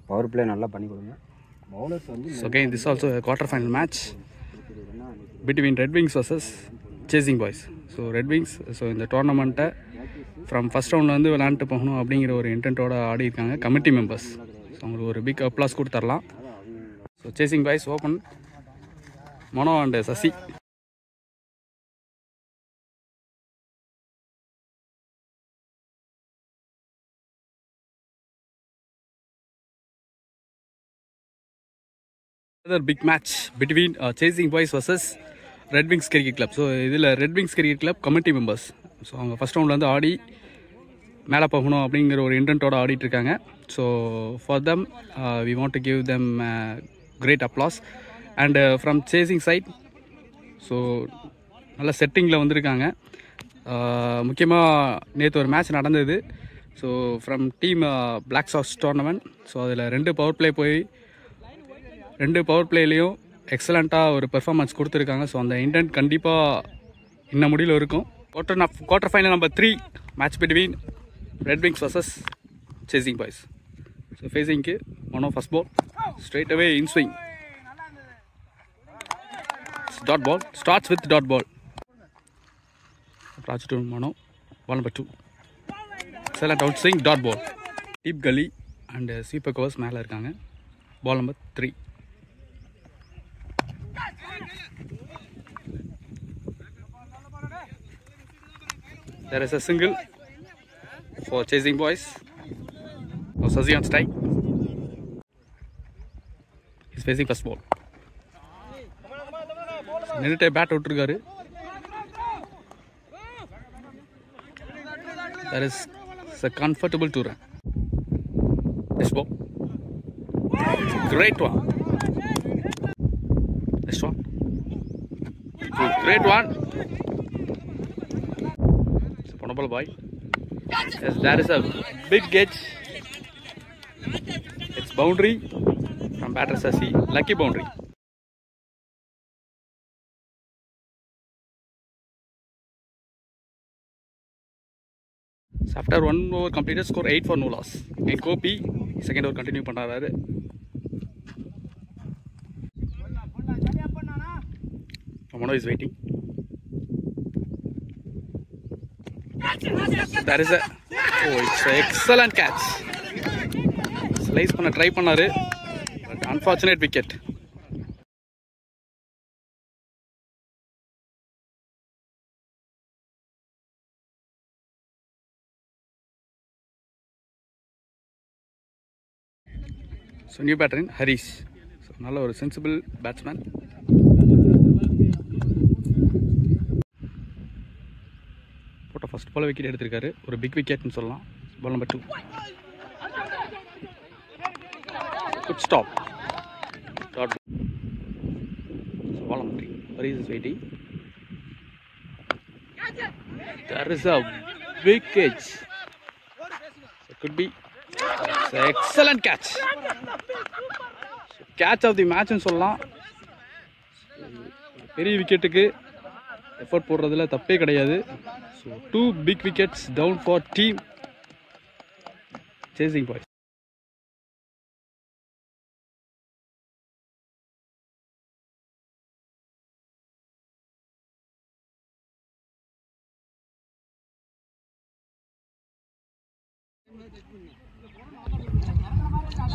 Power play நல்லா பண்ணி கொடுங்க. பவுலர்ஸ் வந்து So again, this is also a quarter-final match between Red Wings versus Chasing Boys. So Red Wings, இந்த டோர்னமெண்ட்டை from first ரவுண்டில் வந்து விளையாண்டுட்டு போகணும் அப்படிங்கிற ஒரு இன்டென்ட்டோட ஆடி இருக்காங்க கமிட்டி மெம்பர்ஸ். ஸோ அவங்களுக்கு ஒரு பிக் அப்ளாஸ் கொடுத்துடலாம். So chasing Boys open Mano and Sasi. Another big match between Chasing Boys versus Red Wings Cricket Club. So இதில் Red wings cricket Club committee members. So அவங்க ஃபஸ்ட் ரவுண்டில் வந்து ஆடி மேலே போகணும் அப்படிங்கிற ஒரு இன்டென்ட்டோடு ஆடிட்டுருக்காங்க. So for them we want to give them great applause. And from chasing side so நல்ல செட்டிங்கில் வந்திருக்காங்க. முக்கியமாக நேற்று ஒரு மேட்ச் நடந்தது. So from team Black Socks tournament. So அதில் 2 பவர் பிளே போய் 2 பவர் பிளேலையும் எக்ஸலண்ட்டாக ஒரு பெர்ஃபார்மன்ஸ் கொடுத்துருக்காங்க. ஸோ அந்த இன்டென்ட் கண்டிப்பாக இன்ன முடியல இருக்கும். Quarter final number 3 match between Red Wings versus Chasing Boys. So ஃபேஸிங்க்கு Mano first ball straight away in swing. Dot ball starts with dot ball. Raj to Mano ball number 2 excellent out swing dot ball. Deep gully and sweeper covers மேலே இருக்காங்க. Ball number 3. There is a single for Chasing Boys. For Sasi on strike. He's facing first ball. Nirite bat outruggaru. That is a comfortable 2 run. This ball. Great one. This one. Great one. Punabal boy. Yes, there is a big edge. It's boundary from batter Sasi. Lucky boundary. So after 1 over completed, score 8 for no loss. And Kopi, second over continue பண்ணாரு. Mano is waiting. That is it's an excellent catch. Slice பண்ண try பண்ணாரு. But unfortunate wicket. So new batter in Harish. So நல்ல ஒரு sensible batsman. போட்ட first ball wicket எடுத்திருக்காரு. ஒரு big விக்கெட்னு சொல்லலாம். Ball number 2. Good stop. Dot ball number 3. Harish is waiting. There is a big catch. It could be excellent catch. Catch of the match னு சொல்லலாம். பெரிய விக்கெட்டுக்கு எஃபோர்ட் போடுறதுல தப்பே கிடையாது. So 2 big wickets down for team Chasing Boys.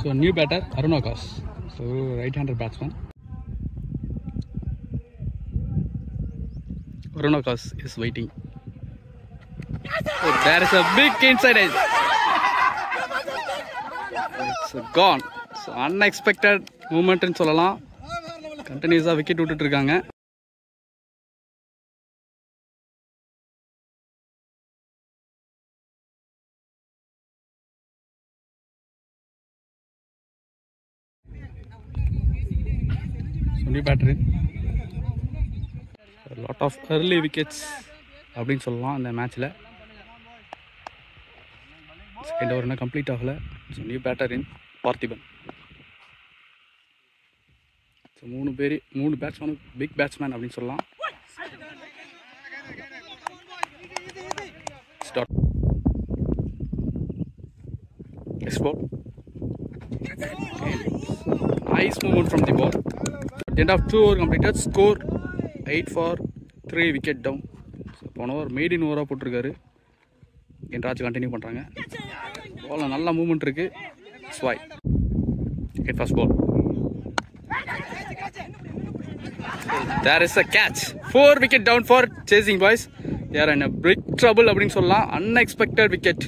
So new batter Arunakas. So right-hander batsman. Arunakas is waiting. Oh, there is a big inside edge. It's gone. So unexpected movement னு சொல்லலாம். கண்டினியூஸாக wicket விட்டுட்டு இருக்காங்க. New batter. A lot of early wickets அப்படின்னு சொல்லலாம் அந்த மேட்ச்சில். Second over இன்னும் கம்ப்ளீட் ஆகலை. So new batter in Parthiban. So 3 batsman big batsman அப்படின்னு சொல்லலாம். Start. Export Nice movement from the ball. At the end of 2 overs completed, score 8 for 3 wicket down. So, போன over maiden ஓவராக போட்டிருக்காரு. Raj continue பண்ணுறாங்க. பாலில் நல்ல movement இருக்கு. ஸ்வாய் hit first ball. There is a catch. 4 wicket down for chasing boys. They are in a big trouble அப்படின்னு சொல்லலாம். Unexpected wicket.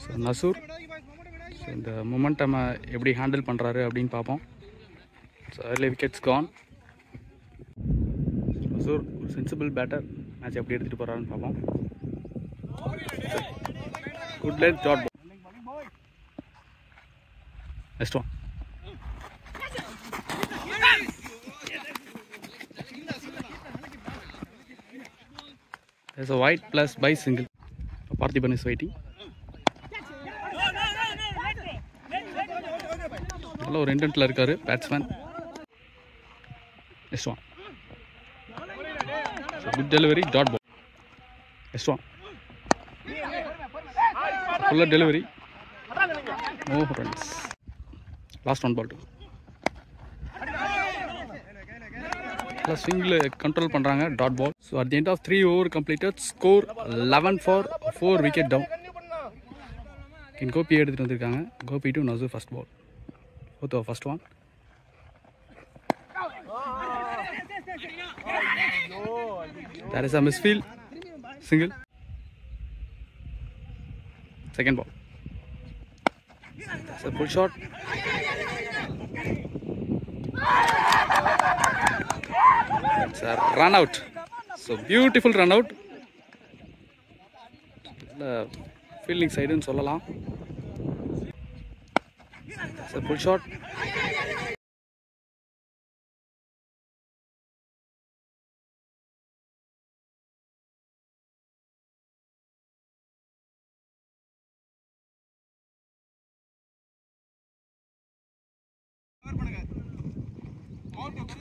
So, Nasur இந்த மொமெண்டம் எப்படி ஹேண்டில் பண்ணுறாரு அப்படின்னு பார்ப்போம். So early wickets gone. Nasur ஒரு சென்சிபிள் பேட்டர், மேட்ச் எப்படி எடுத்துகிட்டு போகிறாருன்னு பார்ப்போம். Good length dot ball. Next one. There's a wide plus by single. Parthiban is waiting. நல்ல ஒரு இன்டென்ட்ல இருக்காரு batsman. Next one. Good delivery dot ball. Next one. ஃபுல்லா delivery. No runs. Last one ball. ஸ்விங்கில் கண்ட்ரோல் பண்ணுறாங்க dot ball. So at the end of 3 overs completed, score 11 for 4 wicket down. Gopi எடுத்துகிட்டு வந்திருக்காங்க. Gopi to Nasur first ball. both of first one. That is a misfield. Single. Second ball. That's a full shot. It's a run out. So beautiful run out. Fielding side in சொல்லலாம். It's a full shot.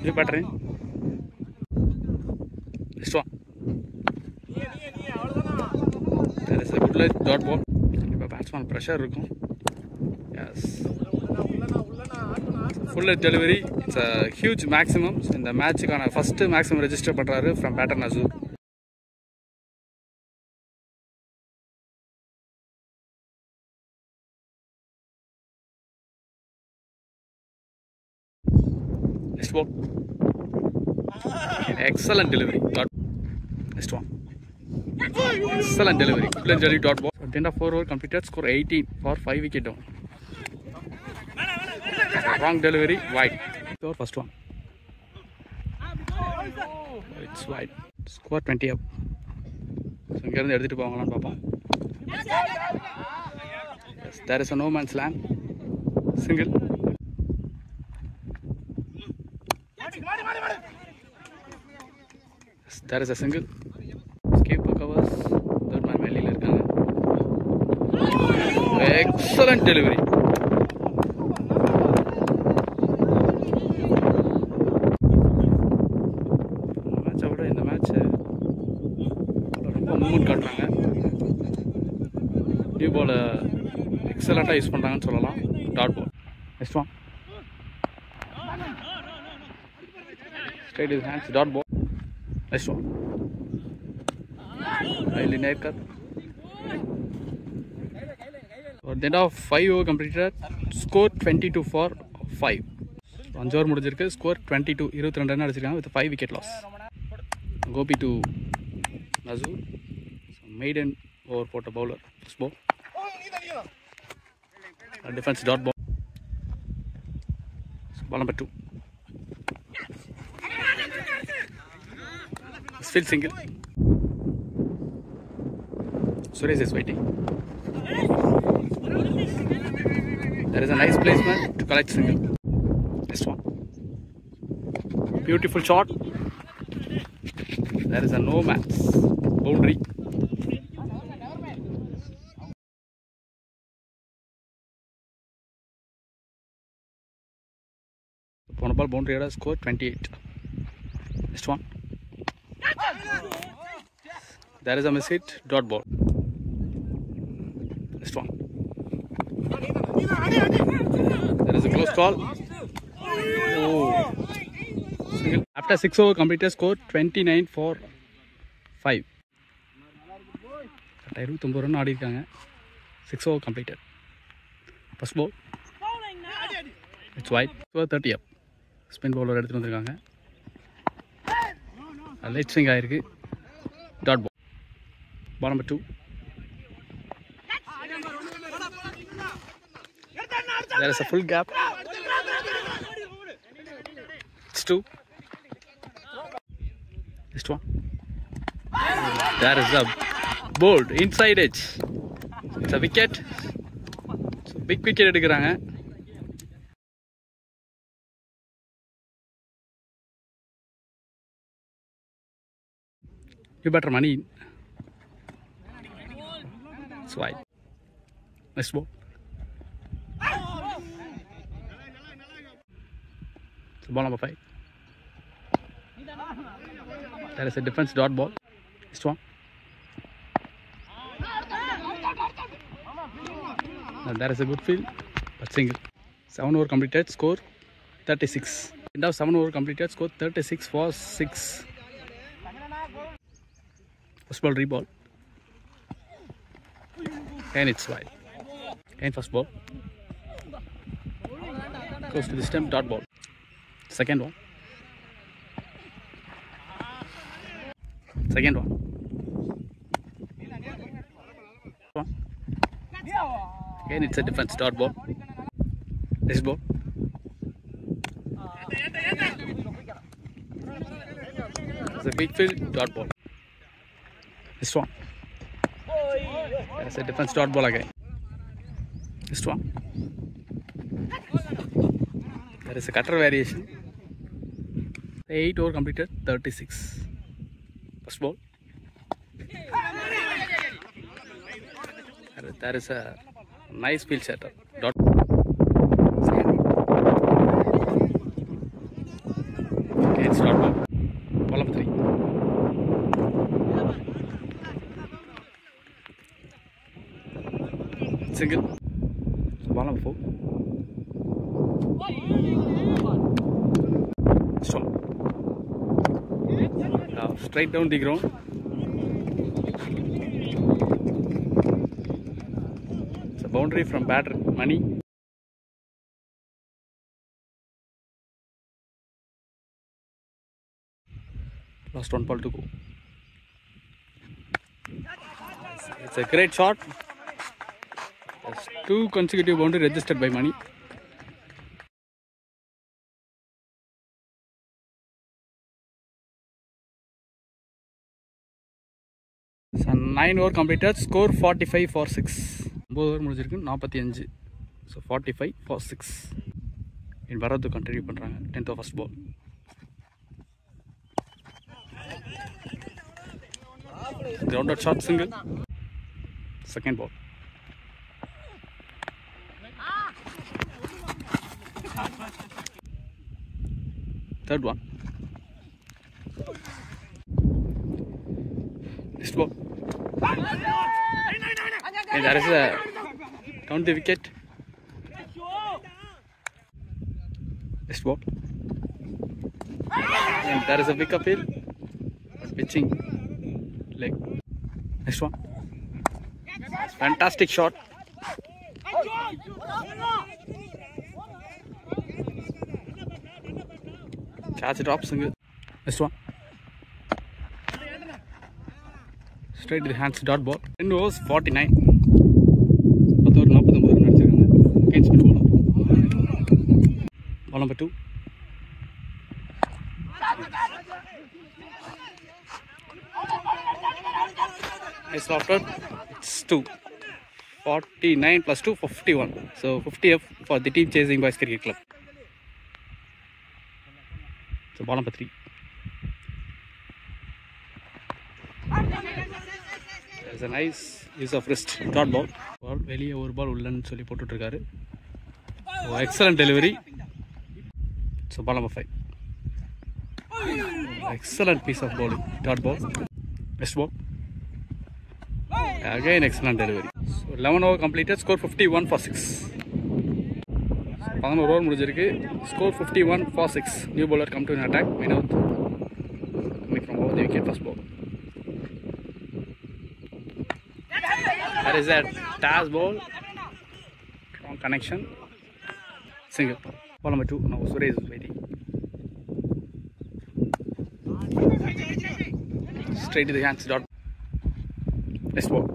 New pattern. Next one. There is a good leg dot ball. Batsman pressure இருக்கும். Yes. Full delivery. It's a huge maximum. In the match first maximum register பண்றாரு from batter Nasur. Next ball. Excellent delivery. Next one. Excellent delivery. Good delivery dot ball. At the end of 4 overs completed, score 18 for 5 wicket down. Wrong delivery, wide. Score first one. It's wide. Score 20 up. So இங்க இருந்து எடுத்துட்டு போவாங்களான்னு பாப்போம். Yes, there is a no man's land. Single. Yes, there is a single. Keeper covers. Third man வெளியில இருக்காங்க. Excellent delivery. இந்த match ரொம்ப movement காட்டுறாங்க. New ball எக்ஸலண்ட்டாக யூஸ் பண்ணுறாங்கன்னு சொல்லலாம். Dot ball. Next one. Straight is hands dot ball. Next one. highly near. At the end of 5 overs completed, score 22 for 5. 5 over முடிஞ்சிருக்கு. Score 22 22 run அடிச்சிருக்காங்க with 5 wicket loss. Gopi to Nasur. Maiden over போட்ட bowler. First ball. Defense dot ball. Ball number 2. Still single. Suresh is waiting. There is a nice placement to collect single. Next one. Beautiful shot. There is a no match. Boundary. One ball boundary score 28. Next one. There is a miss hit. Dot ball. Next one. There is a close call. Oh. Single. After 6 overs completed, score 29 for 5. 29 run ஆடி இருக்காங்க. 6 overs completed. First ball. It's wide. 30 up. Spin bowler எடுத்துட்டு வந்திருக்காங்க. Late swing ஆயிருக்கு. Dot ball. Ball number 2. There is a full gap. It's 2. Next one. There is a bold inside edge. It's a wicket. So big wicket எடுக்கறாங்க. You better money. It's wide. Next ball. So ball number 5. There is a defense dot ball. Next one. And there is a good field, but single. 7 overs completed, score 36. End of 7 overs completed, score 36 for 6. First ball, reball. And it's wide. And first ball. Goes to the stump, dot ball. Second one. Second one. Again, it's a defense dot ball. Next ball. It's a big field dot ball. This one. There's a defense dot ball again. This one. There is a cutter variation. 8 overs completed, 36. First ball. There is a nice field setup. Dot. Okay, it's dot ball. Ball number 3. Single. Ball number 4. Strong. Straight down the ground. It's a boundary from batter Money. Last 1 ball to go. It's a great shot. There's 2 consecutive boundaries registered by Money. So 9 overs completed, score 45 for 6. 9 overs முடிஞ்சிருக்கு 45. So 45 for 6. In Bharat continue பண்றாங்க. 10th first ball. Grounded shot single. Second ball. Third one. Next ball. And there is a count the wicket. Next ball. And there is a pick uphill. Pitching leg. Next one. Fantastic shot. Catch drop single. Next one. Straight to the hands dot ball. 10 overs 49. 10 over 49 run அடிச்சிருக்காங்க. Against mid bowler. Ball number 2. Nice lofted. It's 2. 49 plus 2 for 51. So 50F for the team chasing Boys Cricket Club. So ball number 3. There's a nice use of wrist. Dot ball. Ball வெளியே ஒரு பால் உள்ளன்னு சொல்லி போட்டுட்டு இருக்காரு. So excellent delivery. So ball number 5. Excellent piece of bowling. Dot ball. Best ball. Again, excellent delivery. So 11 over completed. Score 51 for 6. 11 over முடிஞ்சிருக்கு. Score 51 for 6. New bowler come to an attack. Vinod coming from over the wicket, first ball. That is that Taz ball. Strong connection. Single. Ball number 2. Now Suresh is waiting. Straight to the hands. Dot. Next ball.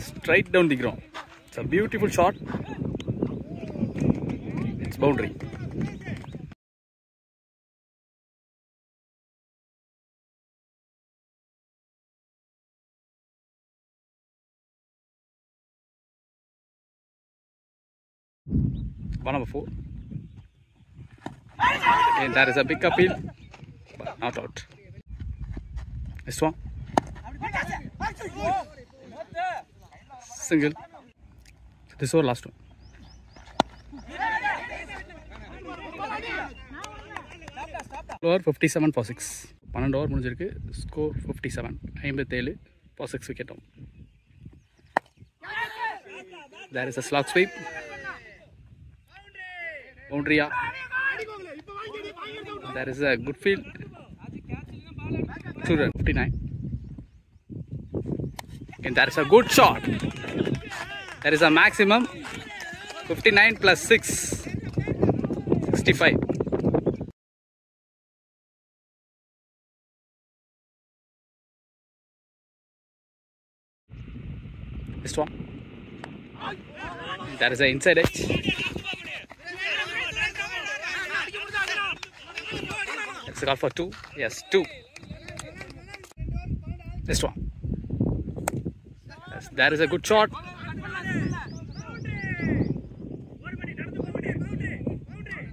Straight down the ground. It's a beautiful shot. It's boundary. Ball number 4. And that is a big appeal, but not out. Next one. Single. This over last one. Over 57 for 6. 12 over முடிஞ்சிருக்கு. Score 57. 57 for 6 wicket down. There is a slog sweep. Boundary. There is a good field. 2 run. 59. And there is a good shot. There is a maximum 59 plus 6, 65. This one. There is an inside edge. It's a call for 2. Yes, 2. This one. Yes, there is a good shot.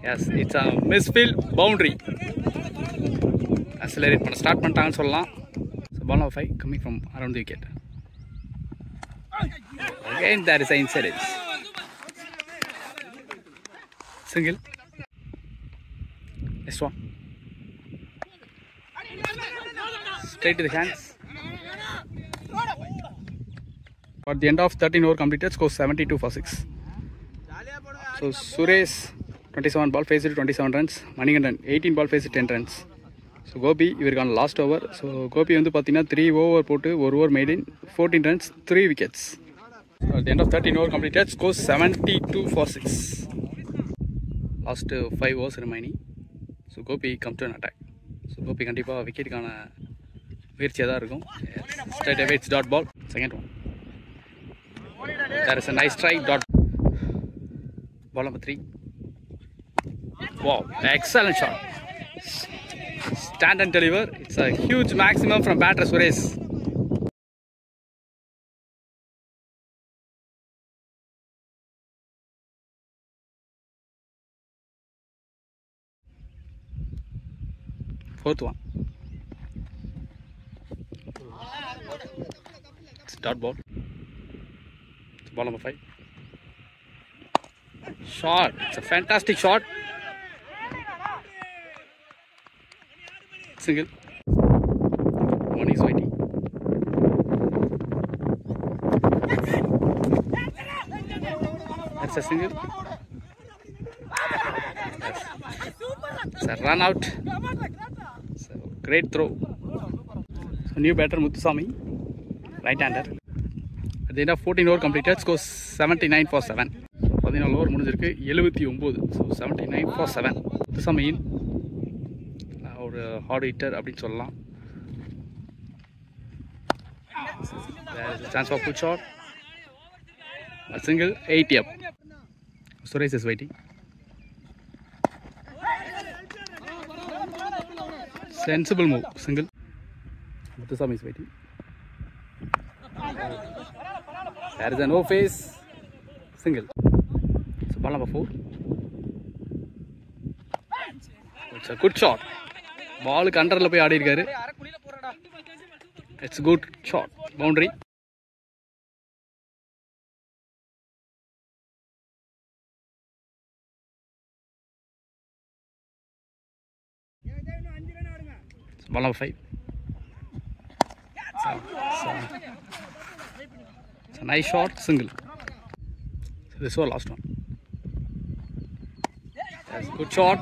Yes, it's a misfield boundary. Accelerate பண்ண start பண்ணிட்டாங்கன்னு சொல்லலாம். So ball number 5 coming from around the wicket. Again there is an inside edge. Single. Next one. Straight to the hands. At the end of 13 over completed, score 72 for 6. So Suresh 27 ball faced 27 runs. Manikandan 18 ball faced 10 runs. So Gopi இவருக்கான last over. So Gopi வந்து பார்த்தீங்கன்னா 3 over போட்டு 1 over maiden 14 runs 3 wickets. So at the end of 13 over completed, score 72 for 6. Last 5 overs remaining. So Gopi come to an attack. So Gopi கண்டிப்பாக விக்கெட்டுக்கான முயற்சியாக தான் இருக்கும். Straight away it's dot ball. Second one. There is a nice strike. Dot. Ball number 3. Wow, excellent shot. Stand and deliver. It's a huge maximum from batter Suresh. Fourth one. It's dot ball. It's ball number 5. Shot. It's a fantastic shot. Single. One is waiting. That's a single. It's a run out. It's a great throw. So new batter Muthuswamy, right-hander. At the end of 14 over completed, score 79 for 7. 14 over முடிஞ்சிருக்கு 79. So 79 for 7. Muthuswamy ஒரு heart hitter அப்படின்னு சொல்லலாம். There is a chance for full shot. A single, 80 up. Suresh is waiting. Sensible move, single. Muthuswamy is waiting. There is a no face, single. So ball number 4. It's a good shot. பாலுக்கு அண்டரில் போய் ஆடி இருக்காரு. It's good shot, boundary. Ball number 5. It's a nice shot, single. So this was last one. That's a good shot.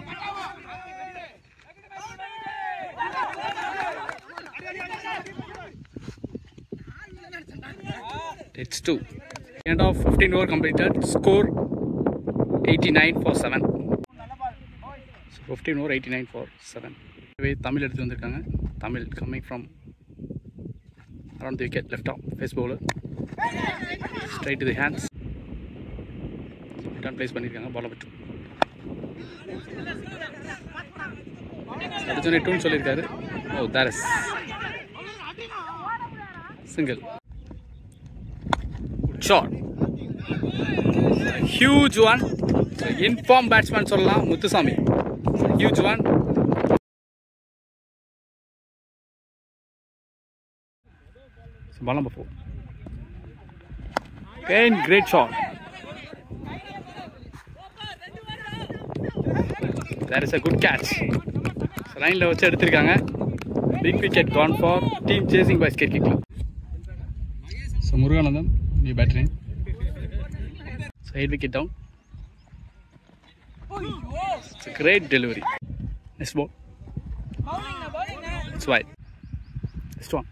It's 2. End of 15 over completed. Score 89 for 7. So 15 over 89 for 7. Tamil எடுத்து வந்திருக்காங்க. Tamil coming from around the wicket, left arm, face bowler. Straight to the hands. Return place பண்ணிருக்காங்க. Ball number 2. Arjun 2 சொல்லிருக்காரு. Oh, that is single. Good shot. A huge one. Informed batsman சொல்லலாம் Muthusamy. Huge one. Ball number 4. Again, great shot. That is a good catch. So line la vச்சு எடுத்திருக்காங்க. Big wicket gone for team chasing by Cricket Club. So Muruganandhan, new batter. So 8 wicket down. It's a great delivery. Next ball. It's wide. Next one.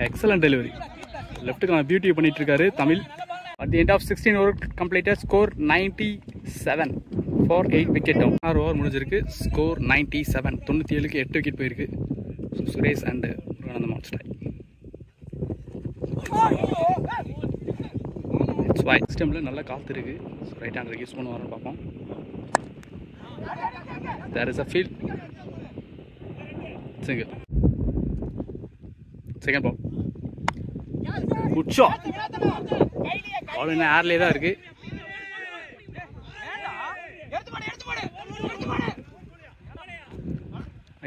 Excellent delivery. Left க்கு beauty பண்ணிட்டு இருக்காரு Tamil. At the end of 16 over completed, score 97 for 8 wicket down. 6 over முடிஞ்சிருக்கு. Score 97. 97 க்கு 8 wicket போயிருக்கு. Suresh and Muruganandam out strike. It's wide. Systemல நல்ல காத்து இருக்கு. So right hander use பண்ணுவாருன்னு பாப்போம். There is a field. Single. Second ball. Good shot. Ball in air தான் இருக்கு.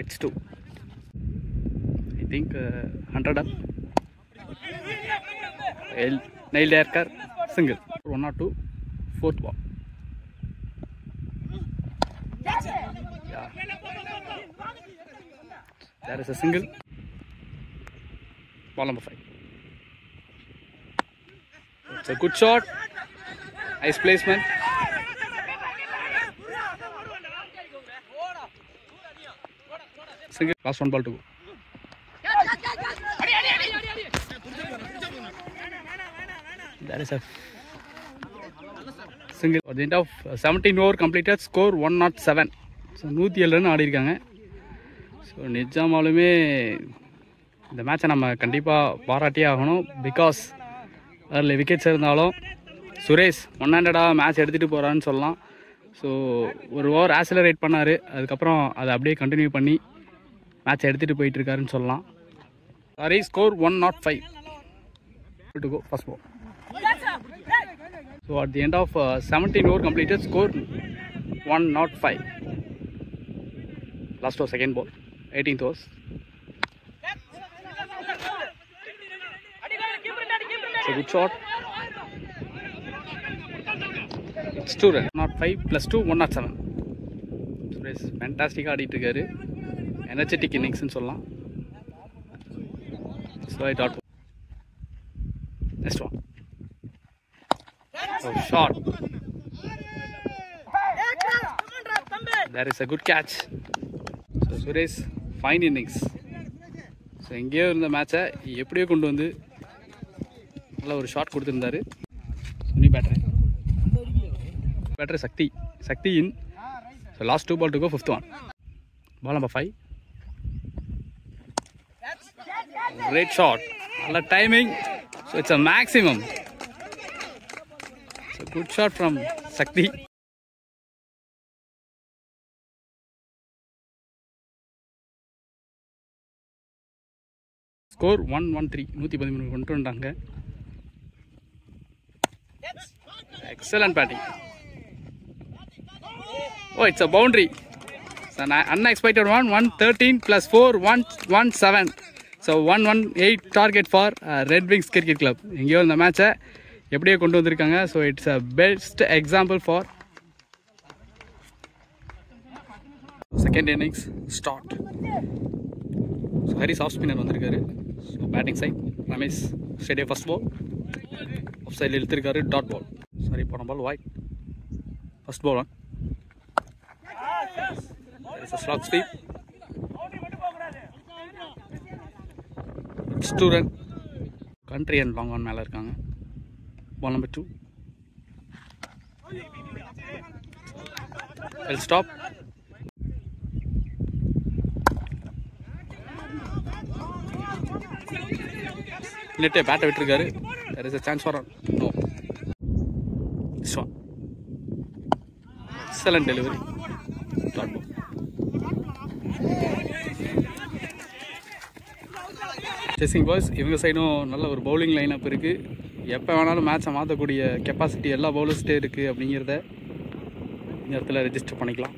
It's 2. I think 100 up. Nailed air single. 1 or 2. Fourth ball. Yeah. There is a single. Ball number 5. It's a good shot. Nice placement. Single. Last one ball to go. That is a single. At the end of 17 over completed, score 107. So 107 run ஆடி இருக்காங்க. So நிஜமாலுமே இந்த மேட்சை நம்ம கண்டிப்பாக பாராட்டியே ஆகணும். Because அதில் wickets இருந்தாலும் Suresh 100 match எடுத்துகிட்டு போகிறான்னு சொல்லலாம். ஸோ ஒரு ஓவர் ஆக்சிலரேட் பண்ணார். அதுக்கப்புறம் அதை அப்படியே கண்டினியூ பண்ணி மேட்சை எடுத்துகிட்டு போயிட்டுருக்காருன்னு சொல்லலாம். Sorry, score 105 to go first ball. So at the end of 17 over completed, score 105. Last over second ball, 18th overs. It's a good shot. It's 2 runs. 105 plus 2, 107. Suresh fantastic ஆடிட்டு இருக்காரு. எனர்ஜெட்டிக் இன்னிங்ஸ்னு சொல்லலாம். So I thought. Next one. Oh, shot. There is a good catch. So Suresh, fine innings. So எங்கேயோ இருந்த மேட்சை எப்படியோ கொண்டு வந்து நல்ல ஒரு ஷாட் கொடுத்துருந்தாரு. New batter Sakthi in. So last 2 ball to go, 5th one. Ball number 5. Great shot. நல்ல timing. So it's a maximum. So good shot from Sakti. Score 113. 113 கொண்டு வந்தாங்க. Excellent batting. Oh, it's a boundary. It's an unexpected one. 113 plus 4, 117. So 118 target for Red Wings Cricket Club. இங்கேயோ இந்த மேட்சை எப்படியோ கொண்டு வந்திருக்காங்க. So it's a best example for second innings start. So Haris off spinner வந்திருக்காரு. So batting side Ramesh stadium first ball off சைடில் இழுத்துருக்காரு. Dot ball, sorry போன ball wide. First ball slog sweep. Student country and long on மேலே இருக்காங்க. Ball number 2. I'll stop. நெட்டே பேட்டை விட்டுருக்காரு. There is a chance for no. This one. Excellent delivery. Dot ball. Chasing boys இவங்க சைடும் நல்ல ஒரு bowling line up இருக்குது. எப்போ வேணாலும் மேட்சை மாற்றக்கூடிய கெப்பாசிட்டி எல்லா பவுலர்ஸ்டே இருக்குது அப்படிங்கிறத இந்த இடத்துல ரெஜிஸ்டர் பண்ணிக்கலாம்.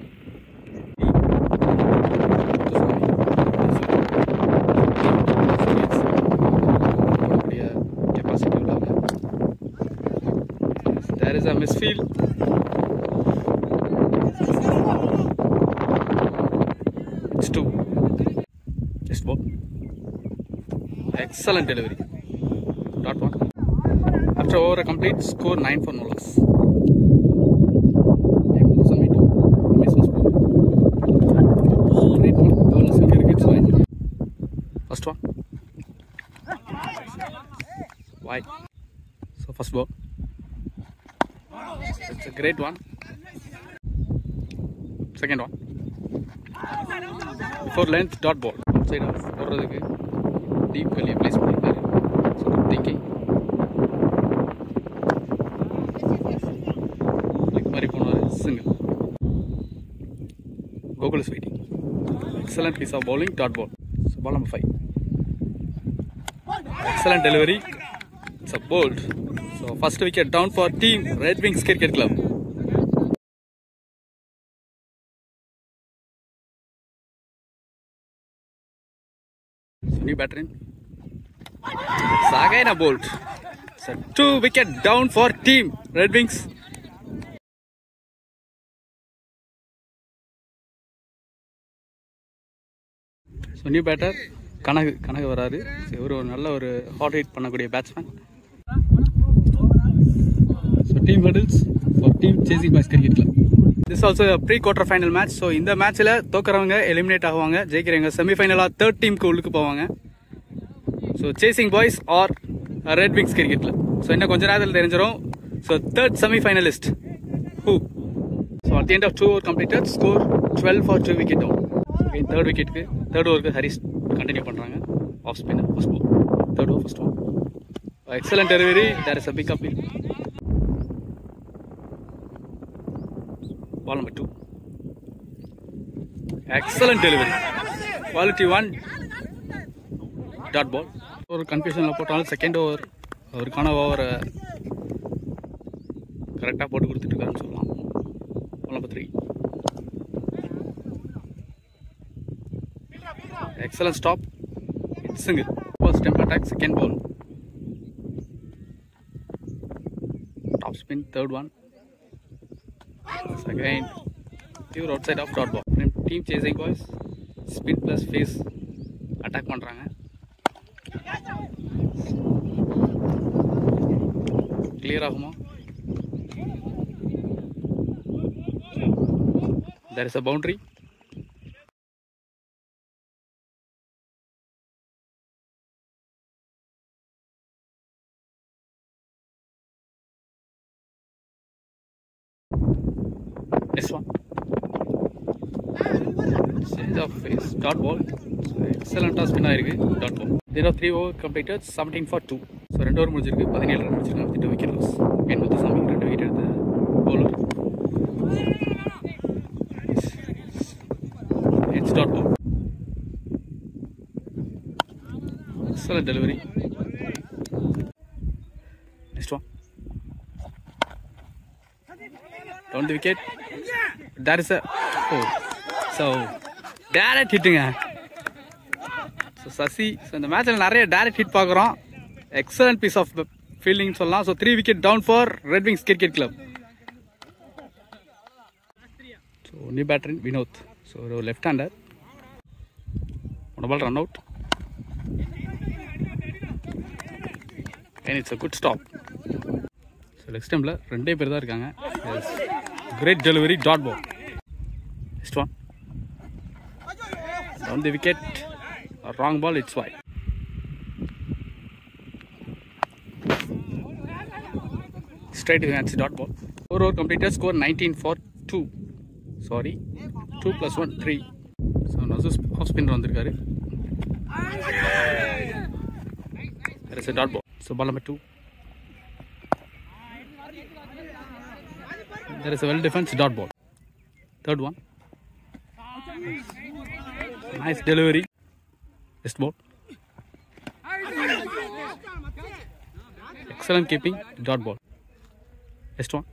Capacity உள்ளாங்க. There is a misfield. It's 2. Just ball. Excellent delivery. Dot 1. After over a complete score 9 for no loss. Great one. Ball is wicket, it's wide. First one. Wide. So first ball. It's a great one. Second one. 4 length dot ball. Outside off. போடுறதுக்கு deep வெளியே place பண்ணிருக்காரு. So good thinking. Like மாதிரி போனாரு. Single. Gokul is waiting. Excellent piece of bowling. Dot ball. So ball number 5. Excellent delivery. It's a bold. So first wicket down for team Red Wings Cricket Club. So new batter in. Again a bolt. So 2 wicket down for team Red Wings. So new batter Kanagu வராரு. இவர் ஒரு நல்ல ஒரு hard hit பண்ணக்கூடிய batsman. So team Hurdles for team Chasing Boys cricket club. This also pre quarter final match. ஸோ இந்த மேட்ச்சில் தோக்குறவங்க eliminate ஆகுவாங்க, ஜெயிக்கிறவங்க செமிஃபைனலாக 3rd டீமுக்கு உள்ளுக்கு போவாங்க. So chasing boys are red wings cricket club. So இன்னும் கொஞ்ச நேரத்தில் தெரிஞ்சிடும். So 3rd semifinalist who. So at the end of 2 over completed, score 12 for 2 wicket down. Again 3rd விக்கெட்டுக்கு 3rd ஓவருக்கு ஹரிஸ் கண்டினியூ பண்ணுறாங்க. Off spinner first ball. 3rd over first one. Excellent delivery. There is a big appeal. Ball number 2. Excellent delivery. Quality 1. Dot ball. ஒரு கன்ஃபியூஷனில் போட்டாலும் second over அவருக்கான ஓவரை கரெக்டாக போட்டு கொடுத்துட்டு இருக்காருன்னு சொல்லலாம். Ball number 3. Excellent stop. It's single. First temp attack, second ball. Top spin, 3rd one. Again, pure outside of dot ball. Team chasing boys, spin plus face attack பண்றாங்க. Clear ஆகுமா? There is a boundary. Next one. Change of face. Dot ball. So, excellent spin ஆயிருக்கு. Dot ball. There are 3 over completed. 17 for 2. So 2 over முடிஞ்சிருக்கு. 17 run முடிச்சிருக்காங்க. 2 wicket loss. Again Muthusamy 2 wicket எடுத்த bowler. It's dot ball. Excellent delivery. Next one. Down the wicket. That is a so direct hitting. So Sasi, so இந்த மேட்ச்ல நிறைய direct hit பார்க்குறோம். Excellent piece of fielding சொல்லலாம். So 3 wicket down for Red Wings Cricket Club. So new batter Vinod. So left hander. One ball run out. and it's a good stop. So next time la ரெண்டே பேர் தான் இருக்காங்க. Great delivery, dot ball. Next one. Down the wicket. A wrong ball, it's wide. Straight to the hands, dot ball. 4 over completed, score 19 for 2. Sorry, 2 plus 1, 3. So Nazus off spinner vandirukkaru. There is a dot ball. So ball number 2. There is a well defense, dot ball. Third one. Nice delivery. Next ball. Excellent keeping, dot ball. Next one.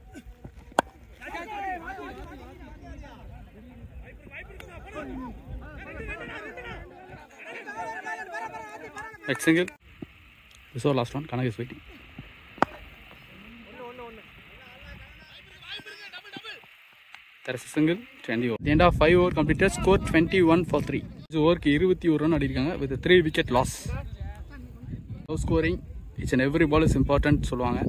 Next single. This is our last one. Kanak is waiting. There is a single, 20 over. The end of 5 over completed, score 21 for 3. This over 21 run adirukanga with a 3 wicket loss. Low scoring, each and every ball is important சொல்லுவாங்க.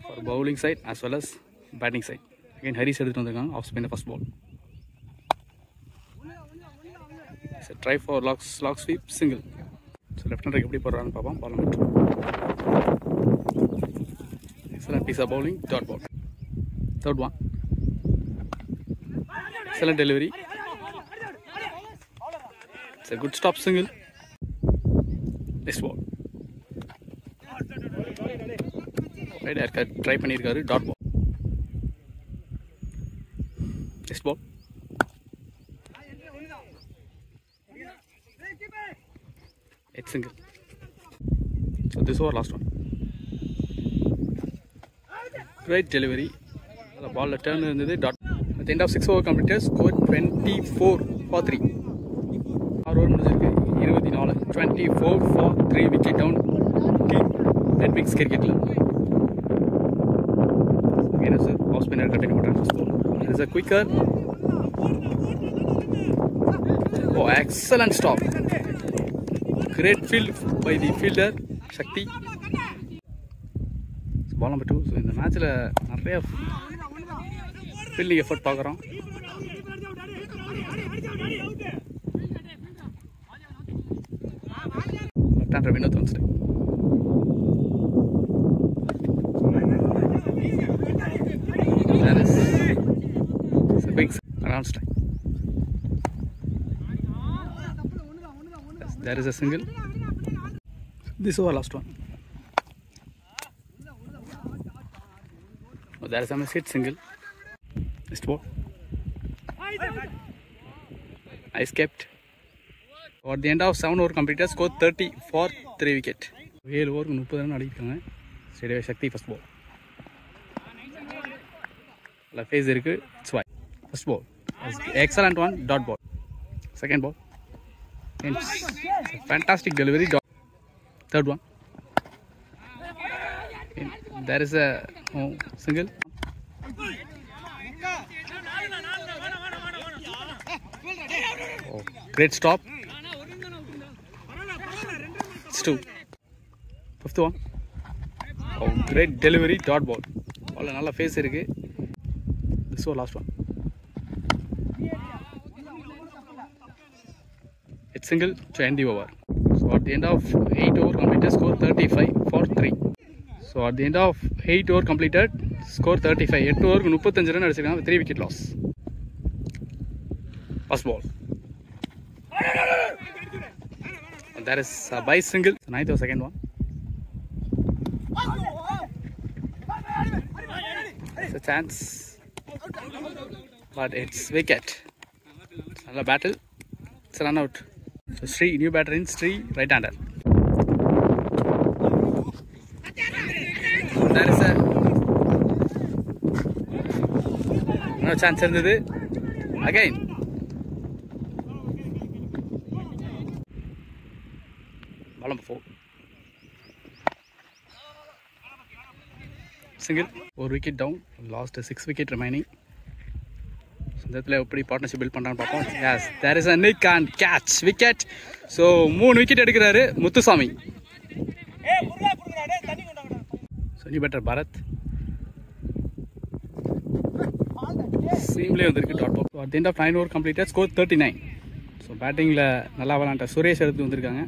For bowling side as well as batting side. Again Harris எடுத்துட்டு வந்திருக்காங்க off spin first ball. It's a try for lock sweep single. So left hander எப்படி போறான்னு பாப்போம். Ball number 2. Excellent piece of bowling, dot ball. Third one. Excellent delivery. It's a good stop single. Next ball. Right haircut try பண்ணிருக்காரு, dot ball. Next ball. It's single. So this is our last one. Great delivery. The ball turn இருந்தது, dot. At the end of 6 over completed, score 24 for 3. 6 over முடிஞ்சிருக்கு, 24. 24 for 3 wicket down team Red Wings cricketல. Again as a off spinner continue பண்றாங்க first ball. There is a quicker. Oh, excellent stop. Great field by the fielder Shakti. So ball number 2. So இந்த மேட்ச்ல நிறைய fielding effort பார்க்குறோம். Left hander Vinod on strike. That is a big around strike. Yes, there is a single. This is our last one. Oh, there is a miss hit single. Next ball. Nice kept. At the end of 7 over completed, score 30 for 3 wicket. 7 over 30 run அடிக்கிறாங்க. Straight away Shakti first ball. La phase இருக்கு. It's wide. First ball. Excellent one, dot ball. Second ball. Fantastic delivery, dot. Third one. There is a single. Oh, great stop. It's 2. Fifth one. Oh, great delivery, dot ball. All நல்ல face இருக்கு. This is last one. It's single to end the over. So at the end of 8 over completed, score 35 for 3. So at the end of 8 over completed, score 35. 8 over 35 run அடிச்சிருக்காங்க with 3 wicket loss. First ball. And that is a by single. So 9th or second one. It's a chance, but it's wicket. It's another battle. It's a run out. So Sri, new batter in Sri, right hander. There is a no chance இருந்தது. Again. Ball number 4. Single. 4 wicket down. Lost 6 wicket remaining. So that's why we partnership build பண்றான்னு பாப்போம். Yes, there is a nick and catch wicket. So 3 wicket எடுக்கறாரு Muthusamy. So any better Bharat. Seamless வந்திருக்கு dot ball. At the end of 9 over completed, score 39. So battingல நல்லா விளையாண்ட சுரேஷ் எடுத்து வந்திருக்காங்க.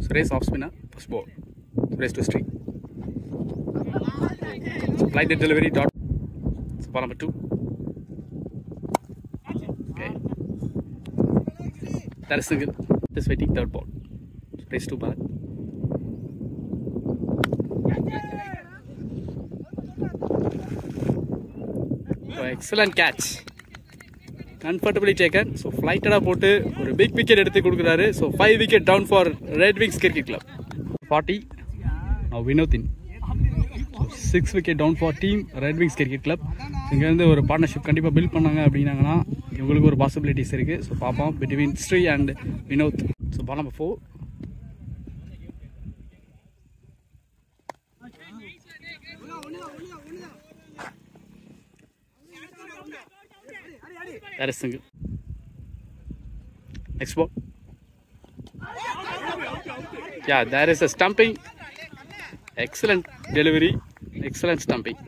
Suresh off spinner, first ball. Suresh to strike. So flight delivery dot. So ball number 2. Okay. That is single. Just waiting third ball. So race to Bharat. So excellent catch. Comfortably taken. So flighted போட்டு ஒரு big wicket எடுத்து கொடுக்குறாரு. So 5 wicket down for Red Wings Cricket Club. 40. Now Vinothin. So 6 wicket down for team Red Wings Cricket Club. இங்கேருந்து ஒரு partnership கண்டிப்பாக build பண்ணாங்க அப்படின்னாங்கன்னா இவங்களுக்கு ஒரு பாசிபிலிட்டிஸ் இருக்குது. ஸோ பார்ப்போம் between Sri and Vinod. So ball number 4. That is single. Next ball. Yeah, there is a stumping. Excellent delivery. Excellent stumping.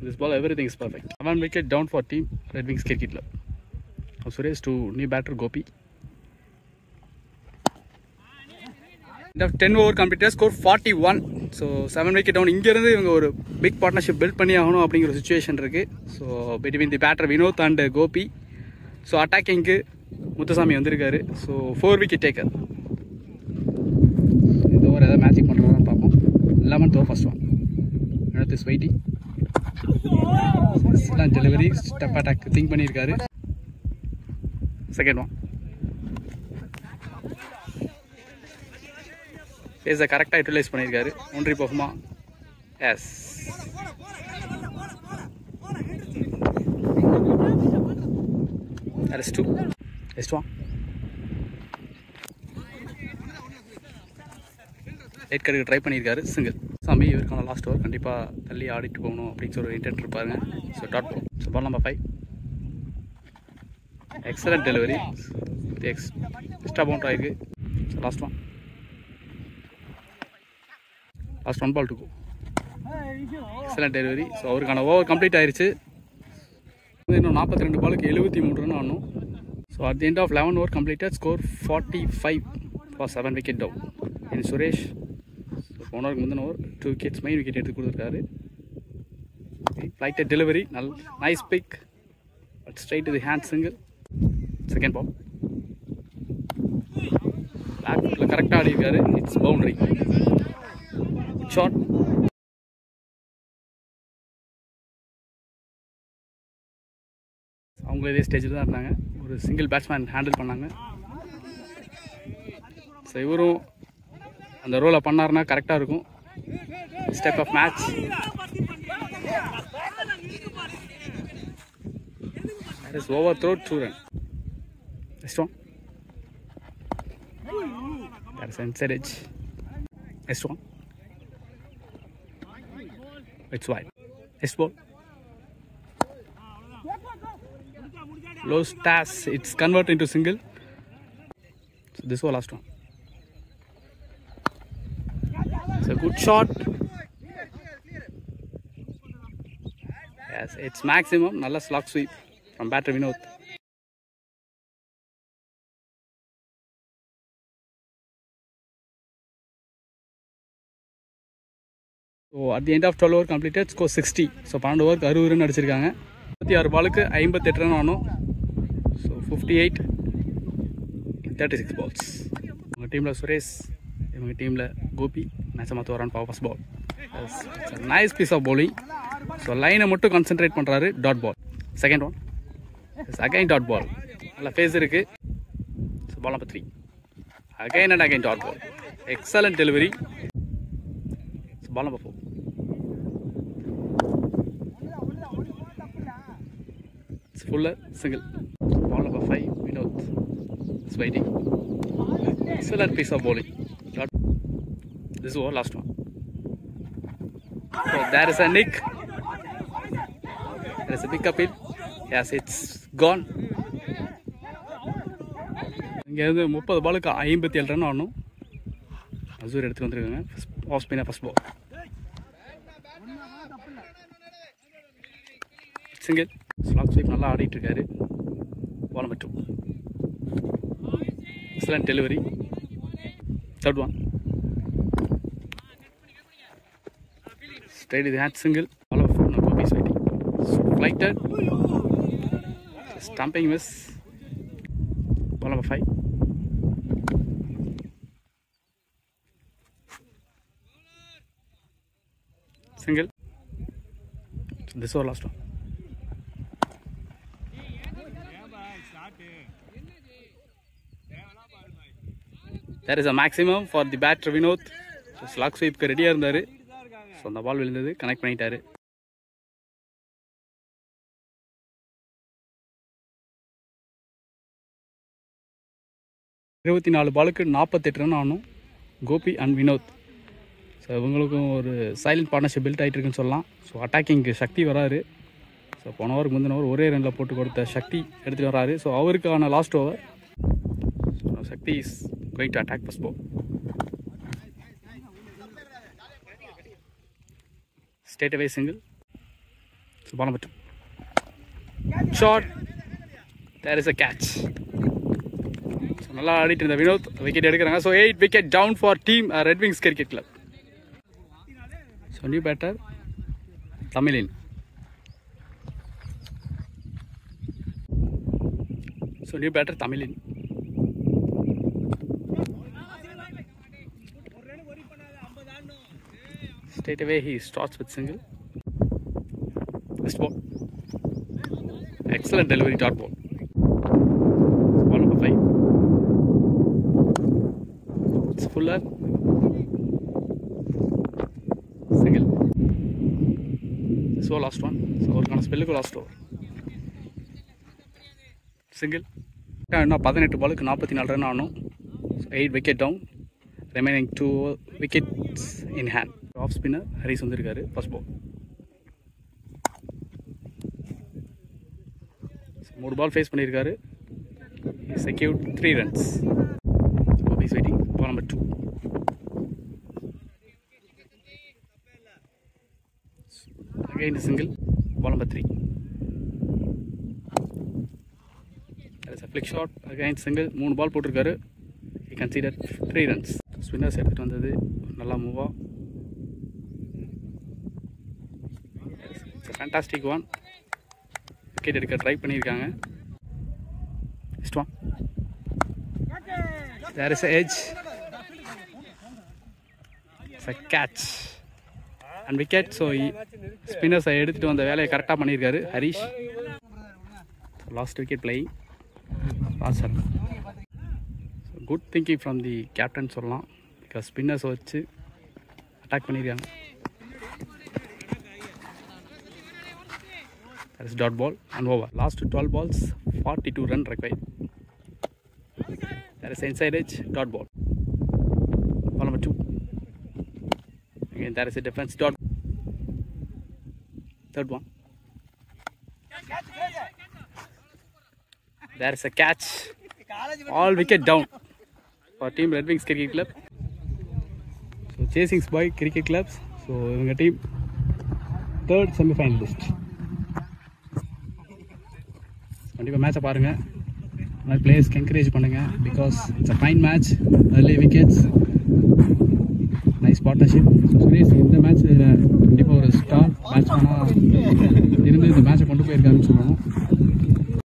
This ball, everything is perfect. 1 wicket down for team Red Wings Cricket Club. Suresh to new batter Gopi. End of 10 over completed, score 41. So 7 wicket down. இங்க இருந்து இவங்க ஒரு big partnership build பண்ணி ஆகணும் அப்படிங்கிற ஒரு situation இருக்கு. So between the batter Vinod and Gopi. So அட்டாக்கிங்க்கு முத்துசாமி வந்திருக்காரு. So 4 wicket taker. இந்த ஓவர் ஏதாவது மேட்சிங் பண்ணுறதான்னு பார்ப்போம். 11th over first one. Vinoth is waiting. Excellent delivery. Step attack think பண்ணியிருக்காரு. Second one. பேஸை கரெக்டாக யூட்டிலைஸ் பண்ணியிருக்காரு. ஒன்றி போகுமா? Yes. That is 2. Next one. Right கருக்கு ட்ரை பண்ணியிருக்காரு. சிங்கிள். சாமி இவருக்கான லாஸ்ட் ஓவர் கண்டிப்பாக தள்ளி ஆடிட்டு போகணும் அப்படின்னு சொல்லி இன்டென்ட் இருப்பாருங்க. So dot ball. So ball number 5. Excellent delivery. Extra bounce ஆகிருக்கு. So last one. Last 1 ball to go. Excellent delivery. So அவருக்கான ஓவர் கம்ப்ளீட் ஆயிடுச்சு. இன்னும் 42 பாலுக்கு 73 ரன் ஆடணும். So at the end of 11 over completed, score 45 for 7 wicket down. And Suresh போன ஓவருக்கு முந்தின over 2 wickets main wicket எடுத்து கொடுத்துருக்காரு. Flighted delivery. Nice pick but straight to the hand single. Second ball. Back ஃபுட்டில் கரெக்டாக ஆடிருக்காரு. It's boundary. ஷாட். அவங்க இதே ஸ்டேஜில் தான் இருந்தாங்க. ஒரு சிங்கிள் பேட்ஸ்மேன் ஹேண்டில் பண்ணாங்க. ஸோ இவரும் அந்த ரோலை பண்ணாருன்னா கரெக்டாக இருக்கும். Step off match. That is overthrow 2 run. Next one. That is inside edge. Next one. It's wide. Next ball. Low stass. It's converted into single. So this was last one. It's a good shot. Yes, it's maximum. Nalla slog sweep from batter Vinod. So at the end of 12 over completed, score 60. So 12 over 60 run அடிச்சிருக்காங்க. 36 பாலுக்கு 58 run ஆனோம். So 58 in 36 balls. உங்க டீம்ல சுரேஷ், இவங்க டீம்ல கோபி மேட்சை மாற்ற வரான் first ball. Nice piece of bowling. So லைனை மட்டும் கான்சென்ட்ரேட் பண்ணுறாரு. Dot ball. Second one. Again dot ball. நல்ல ஃபேஸ் இருக்கு. So ball number 3. Again and again dot ball. Excellent delivery. So ball number 4. It's fuller single. Ball number 5. Vinod is waiting. Excellent piece of bowling. This is our last one. So there is a nick. There is a big appeal. Yes, it's gone. இங்கே இருந்து 30 பாலுக்கு 57 run ஆடணும். அசூர் எடுத்துகிட்டு வந்துருக்காங்க. Off spinner first ball. Single. Slog sweep நல்லா ஆடிட்டு இருக்காரு. Ball number 2. Excellent delivery. Third one. Straight to the hand single. All of no Gopi is waiting. Flighted. Stumping miss. Ball number 5. Single. So this was last one. There is a maximum for the batter Vinod. So slug sweep ku ready ah irundharu. So அந்த பால் விழுந்தது, connect பண்ணிட்டாரு. இருபத்தி 4 பாலுக்கு 48 run ஆகணும் Gopi and Vinod. So இவங்களுக்கும் ஒரு silent partnership build ஆகிட்டு இருக்குன்னு சொல்லலாம். ஸோ அட்டாக்கிங்க்கு சக்தி வராரு. ஸோ போன ஓவருக்கு முந்தின ஓவர் ஒரே ரனில் போட்டு கொடுத்த சக்தி எடுத்துகிட்டு வராரு. ஸோ அவருக்கான last over. So Shakti is going to attack first ball. Straight away single. So ball number 2. Shot. There is a catch. So நல்லா ஆடிட்டு இருந்த வினோத் விக்கெட் எடுக்கிறாங்க. So 8 wicket down for team Red Wings Cricket Club. So new batter Tamilin. So new batter Tamilin. Straight away he starts with single. First ball. Excellent delivery, dot ball. Ball number 5. It's fuller. Single. So last one. So we're going to spell it last over. Single. Now 18 பாலுக்கு 44 run ஆகணும். 8 wicket down. Remaining 2 wickets in hand. Off spinner Haris வந்திருக்காரு. First ball. 3 ball face பண்ணியிருக்காரு. Secured 3 runs. Gopi is waiting. Ball number 2. Again single. Ball number 3. There is a flick shot. Again single. 3 ball போட்டிருக்காரு. He considered 3 runs. Spinners எடுத்துகிட்டு வந்தது நல்லா மூவா. Fantastic one. Wicket எடுக்க try பண்ணியிருக்காங்க. Next one. There is edge. It's a catch and wicket. So ஸ்பின்னர்ஸை எடுத்துகிட்டு வந்த வேலையை கரெக்டாக பண்ணியிருக்காரு Harish. Last wicket playing sir. Good thinking from the captain சொல்லலாம். பிகாஸ் ஸ்பின்னர்ஸை வச்சு அட்டாக் பண்ணியிருக்காங்க. That is dot ball and over. Last 12 balls, 42 run required. That is inside edge, dot ball. Ball number 2. Again, that is a defense dot. Third one. There is a catch. All wicket down for team Red Wings Cricket Club. So chasing by cricket clubs. So இவங்க team third semi-finalist. கண்டிப்பாக மேட்சை பாருங்கள். இந்த மாதிரி பிளேயர்ஸ்க்கு encourage பண்ணுங்கள். Because it's a fine match. early wickets, nice partnership. Suresh இந்த match கண்டிப்பாக ஒரு ஸ்டார் பேட்ஸ்மேனாக